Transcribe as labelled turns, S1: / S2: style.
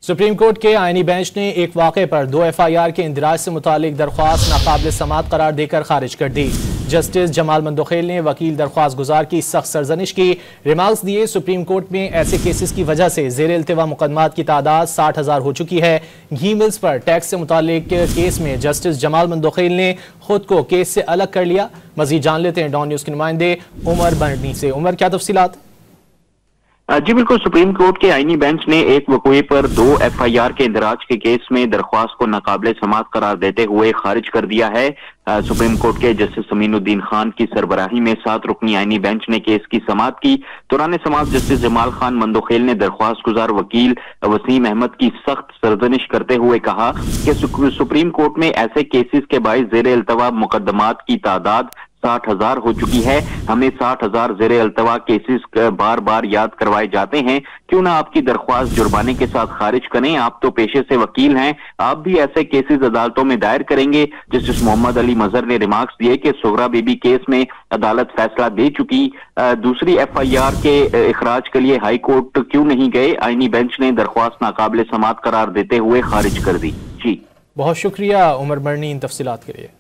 S1: Supreme court के आईनी bench ने एक वाक़े पर 2 FIR के इंदिराज से मुतालिक दरख्वास्त नाकाबिल समाअत करार देकर खारिज कर दी। जस्टिस जमाल मंदोखेल ने वकील दरख्वास्त गुजार की सख्त सरजनिश की। रिमार्क्स दिए, सुप्रीम कोर्ट में ऐसे केसेस की वजह से ज़ेर इल्तिवा मुकदमात की तादाद 60,000 हो चुकी है। घी मिल्स पर टैक्स से मुतालिक केस में जस्टिस जमाल मंदोखेल ने खुद को केस से अलग कर लिया। मजीद जान लेते हैं डॉन न्यूज़ के नुमाइंदे उमर बर्नी से। उमर, क्या तफसीलात?
S2: जी बिल्कुल, सुप्रीम कोर्ट के आईनी बेंच ने एक वक़ूए पर 2 FIR के इंदराज के केस में दरख्वास्त को नाकाबिल समाअत करार देते हुए खारिज कर दिया है। सुप्रीम कोर्ट के जस्टिस अमीनुद्दीन खान की सरबराही में 7 रुकनी आईनी बेंच ने केस की समाअत की। दौरान समाअत जस्टिस जमाल खान मंदोखेल ने दरख्वास्त गुजार वकील वसीम अहमद की सख्त सरजनिश करते हुए कहा कि सुप्रीम कोर्ट में ऐसे केसेस के बाइस ज़ेर इल्तवा मुकदमात की तादाद 60,000 हो चुकी है। हमें 60,000 ज़ेर इल्तवा केसेस बार बार याद करवाए जाते हैं। क्यों ना आपकी दरख्वास्त जुर्माने के साथ खारिज करें। आप तो पेशे से वकील हैं, आप भी ऐसे केसेस अदालतों में दायर करेंगे। जस्टिस मोहम्मद अली मजहर ने रिमार्क्स दिए कि सुगरा बीबी केस में अदालत फैसला दे चुकी। दूसरी FIR के इखराज के लिए हाई कोर्ट क्यों नहीं गए? आईनी बेंच ने दरख्वास्त नाकाबिल समाअत करार देते हुए खारिज कर दी। जी
S1: बहुत शुक्रिया उमर बर्नी इन तफसीलात के लिए।